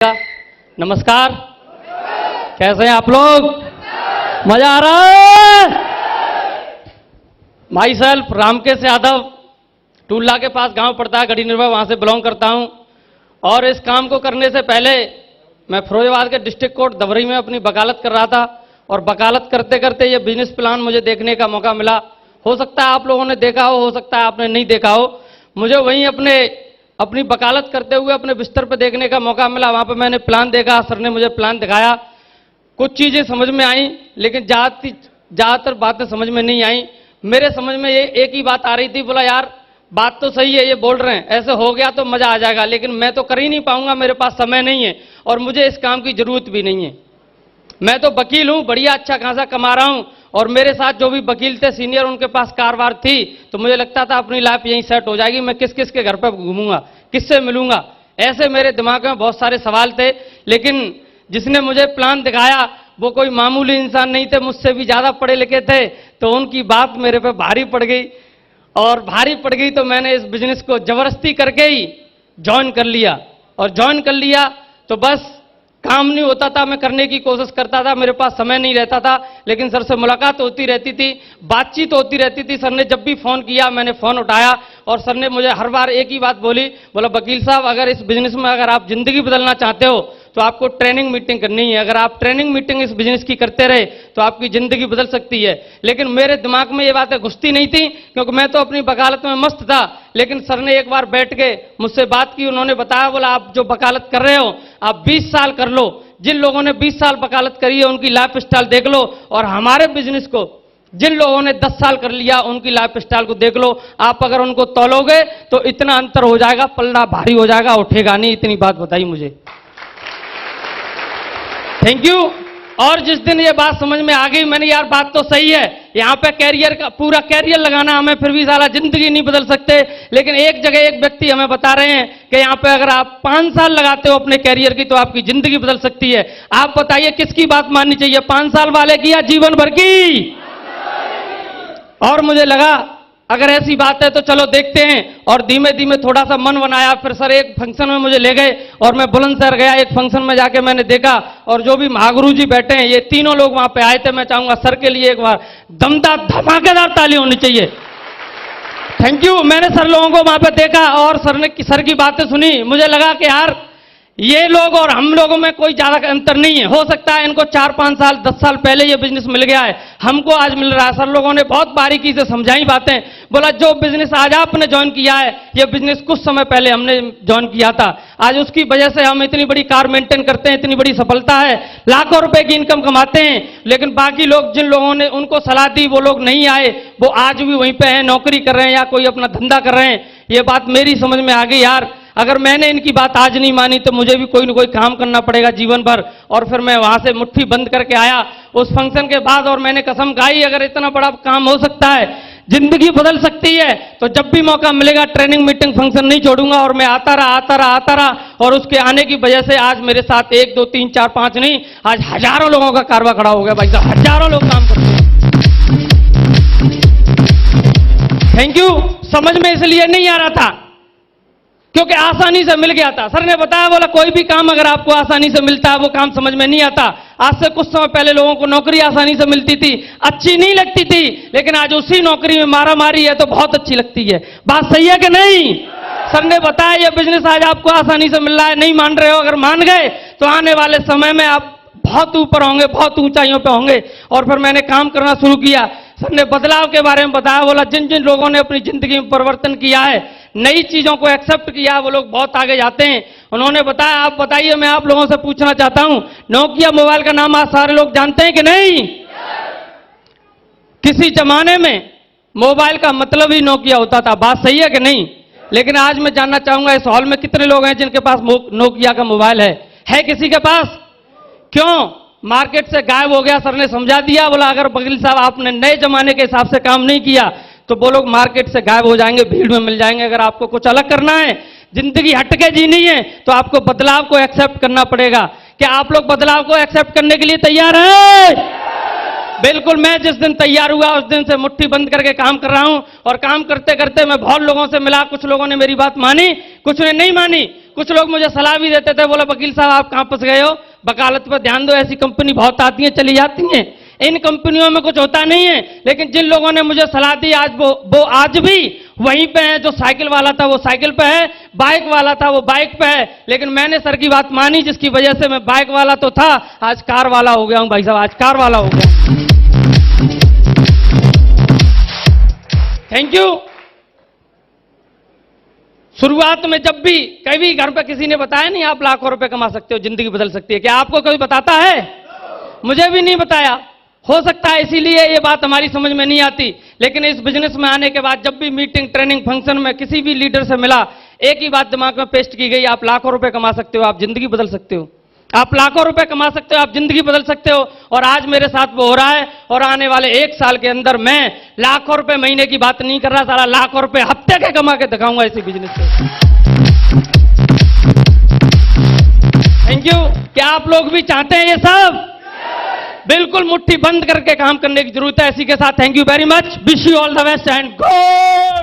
नमस्कार। कैसे हैं आप लोग? मजा आ रहा है? माई सेल्फ रामकेश यादव, टूल्ला के पास गांव पड़ता है, गढ़ी निर्भय, वहां से बिलोंग करता हूं। और इस काम को करने से पहले मैं फिरोजाबाद के डिस्ट्रिक्ट कोर्ट धवरी में अपनी वकालत कर रहा था और वकालत करते करते ये बिजनेस प्लान मुझे देखने का मौका मिला। हो सकता है आप लोगों ने देखा हो सकता है आपने नहीं देखा हो। मुझे वहीं अपनी वकालत करते हुए अपने बिस्तर पर देखने का मौका मिला। वहां पर मैंने प्लान देखा, सर ने मुझे प्लान दिखाया। कुछ चीजें समझ में आई, लेकिन ज्यादातर बातें समझ में नहीं आई। मेरे समझ में ये एक ही बात आ रही थी, बोला यार बात तो सही है, ये बोल रहे हैं, ऐसे हो गया तो मजा आ जाएगा, लेकिन मैं तो कर ही नहीं पाऊंगा, मेरे पास समय नहीं है और मुझे इस काम की जरूरत भी नहीं है। मैं तो वकील हूं, बढ़िया अच्छा खासा कमा रहा हूं, और मेरे साथ जो भी वकील थे सीनियर, उनके पास कार-वार थी, तो मुझे लगता था अपनी लाइफ यहीं सेट हो जाएगी। मैं किस किस के घर पर घूमूंगा, किससे मिलूंगा, ऐसे मेरे दिमाग में बहुत सारे सवाल थे। लेकिन जिसने मुझे प्लान दिखाया वो कोई मामूली इंसान नहीं थे, मुझसे भी ज्यादा पढ़े लिखे थे, तो उनकी बात मेरे पे भारी पड़ गई। और भारी पड़ गई तो मैंने इस बिजनेस को जबरदस्ती करके ही ज्वाइन कर लिया। और ज्वाइन कर लिया तो बस काम नहीं होता था, मैं करने की कोशिश करता था, मेरे पास समय नहीं रहता था, लेकिन सर से मुलाकात होती रहती थी, बातचीत होती रहती थी। सर ने जब भी फोन किया मैंने फोन उठाया और सर ने मुझे हर बार एक ही बात बोली, बोला वकील साहब अगर इस बिजनेस में अगर आप जिंदगी बदलना चाहते हो तो आपको ट्रेनिंग मीटिंग करनी है। अगर आप ट्रेनिंग मीटिंग इस बिजनेस की करते रहे तो आपकी जिंदगी बदल सकती है। लेकिन मेरे दिमाग में ये बातें घुसती नहीं थी, क्योंकि मैं तो अपनी वकालत में मस्त था। लेकिन सर ने एक बार बैठ के मुझसे बात की, उन्होंने बताया, बोला आप जो वकालत कर रहे हो आप 20 साल कर लो। जिन लोगों ने 20 साल वकालत करी है उनकी लाइफ स्टाइल देख लो, और हमारे बिजनेस को जिन लोगों ने 10 साल कर लिया उनकी लाइफ स्टाइल को देख लो। आप अगर उनको तौलोगे तो इतना अंतर हो जाएगा, पल्ला भारी हो जाएगा, उठेगा नहीं। इतनी बात बताई मुझे। Thank you. और जिस दिन ये बात समझ में आ गई, मैंने यार बात तो सही है, यहां पे कैरियर का पूरा कैरियर लगाना हमें, फिर भी साला जिंदगी नहीं बदल सकते। लेकिन एक जगह एक व्यक्ति हमें बता रहे हैं कि यहां पे अगर आप 5 साल लगाते हो अपने कैरियर की तो आपकी जिंदगी बदल सकती है। आप बताइए किसकी बात माननी चाहिए, 5 साल वाले की या जीवन भर की? और मुझे लगा अगर ऐसी बात है तो चलो देखते हैं, और धीमे धीमे थोड़ा सा मन बनाया। फिर सर एक फंक्शन में मुझे ले गए और मैं बुलंदशहर गया। एक फंक्शन में जाके मैंने देखा, और जो भी महागुरु जी बैठे हैं ये तीनों लोग वहां पे आए थे। मैं चाहूंगा सर के लिए एक बार दमदार धमाकेदार ताली होनी चाहिए। Thank you. मैंने सर लोगों को वहां पे देखा और सर की बातें सुनी। मुझे लगा कि यार ये लोग और हम लोगों में कोई ज्यादा अंतर नहीं है। हो सकता है इनको 4-5 साल 10 साल पहले ये बिजनेस मिल गया है, हमको आज मिल रहा है। सर लोगों ने बहुत बारीकी से समझाई बातें। बोला जो बिजनेस आज आपने ज्वाइन किया है ये बिजनेस कुछ समय पहले हमने ज्वाइन किया था। आज उसकी वजह से हम इतनी बड़ी कार मेंटेन करते हैं, इतनी बड़ी सफलता है, लाखों रुपए की इनकम कमाते हैं। लेकिन बाकी लोग जिन लोगों ने उनको सलाह दी वो लोग नहीं आए, वो आज भी वहीं पे हैं, नौकरी कर रहे हैं या कोई अपना धंधा कर रहे हैं। ये बात मेरी समझ में आ गई यार, अगर मैंने इनकी बात आज नहीं मानी तो मुझे भी कोई ना कोई काम करना पड़ेगा जीवन भर। और फिर मैं वहां से मुट्ठी बंद करके आया उस फंक्शन के बाद, और मैंने कसम खाई अगर इतना बड़ा काम हो सकता है, जिंदगी बदल सकती है, तो जब भी मौका मिलेगा ट्रेनिंग मीटिंग फंक्शन नहीं छोड़ूंगा। और मैं आता रहा, और उसके आने की वजह से आज मेरे साथ 1 2 3 4 5 नहीं, आज हजारों लोगों का कारवा खड़ा हो गया भाई साहब, हजारों लोग काम करते हैं। Thank you. समझ में इसलिए नहीं आ रहा था क्योंकि आसानी से मिल गया था। सर ने बताया, बोला कोई भी काम अगर आपको आसानी से मिलता है वो काम समझ में नहीं आता। आज से कुछ समय पहले लोगों को नौकरी आसानी से मिलती थी, अच्छी नहीं लगती थी, लेकिन आज उसी नौकरी में मारा मारी है तो बहुत अच्छी लगती है। बात सही है कि नहीं? सर ने बताया ये बिजनेस आज आपको आसानी से मिल रहा है, नहीं मान रहे हो, अगर मान गए तो आने वाले समय में आप बहुत ऊपर होंगे, बहुत ऊंचाइयों पर होंगे। और फिर मैंने काम करना शुरू किया। सर ने बदलाव के बारे में बताया, बोला जिन जिन लोगों ने अपनी जिंदगी में परिवर्तन किया है, नई चीजों को एक्सेप्ट किया, वो लोग बहुत आगे जाते हैं। उन्होंने बताया, आप बताइए, मैं आप लोगों से पूछना चाहता हूं, नोकिया मोबाइल का नाम आज सारे लोग जानते हैं कि नहीं? किसी जमाने में मोबाइल का मतलब ही नोकिया होता था, बात सही है कि नहीं? लेकिन आज मैं जानना चाहूंगा इस हॉल में कितने लोग हैं जिनके पास नोकिया का मोबाइल है किसी के पास? क्यों? मार्केट से गायब हो गया। सर ने समझा दिया, बोला अगर वकील साहब आपने नए जमाने के हिसाब से काम नहीं किया तो वो लोग मार्केट से गायब हो जाएंगे, भीड़ में मिल जाएंगे। अगर आपको कुछ अलग करना है, जिंदगी हटके जीनी है, तो आपको बदलाव को एक्सेप्ट करना पड़ेगा। क्या आप लोग बदलाव को एक्सेप्ट करने के लिए तैयार हैं? बिल्कुल मैं जिस दिन तैयार हुआ उस दिन से मुट्ठी बंद करके काम कर रहा हूं और काम करते करते मैं बहुत लोगों से मिला, कुछ लोगों ने मेरी बात मानी, कुछ ने नहीं मानी। कुछ लोग मुझे सलाह भी देते थे, बोला वकील साहब आप कहां फंस गए हो, वकालत पर ध्यान दो, ऐसी कंपनी बहुत आती हैं चली जाती हैं, इन कंपनियों में कुछ होता नहीं है। लेकिन जिन लोगों ने मुझे सलाह दी आज वो आज भी वहीं पे है। जो साइकिल वाला था वो साइकिल पे है, बाइक वाला था वो बाइक पे है। लेकिन मैंने सर की बात मानी, जिसकी वजह से मैं बाइक वाला तो था, आज कार वाला हो गया हूं भाई साहब, आज कार वाला हो गया। Thank you. शुरुआत में जब भी कभी घर पे किसी ने बताया नहीं आप लाखों रुपए कमा सकते हो, जिंदगी बदल सकती है, क्या आपको कोई बताता है? मुझे भी नहीं बताया। हो सकता है इसीलिए ये बात हमारी समझ में नहीं आती। लेकिन इस बिजनेस में आने के बाद जब भी मीटिंग, ट्रेनिंग, फंक्शन में किसी भी लीडर से मिला, एक ही बात दिमाग में पेस्ट की गई, आप लाखों रुपए कमा सकते हो, आप जिंदगी बदल सकते हो, आप लाखों रुपए कमा सकते हो, आप जिंदगी बदल सकते हो। और आज मेरे साथ वो हो रहा है। और आने वाले 1 साल के अंदर मैं लाखों रुपए महीने की बात नहीं कर रहा, सारा लाखों रुपए हफ्ते के कमा के दिखाऊंगा इसी बिजनेस से। Thank you. क्या आप लोग भी चाहते हैं ये सब? बिल्कुल मुट्ठी बंद करके काम करने की जरूरत है। इसी के साथ thank you very much, wish you all the best and go.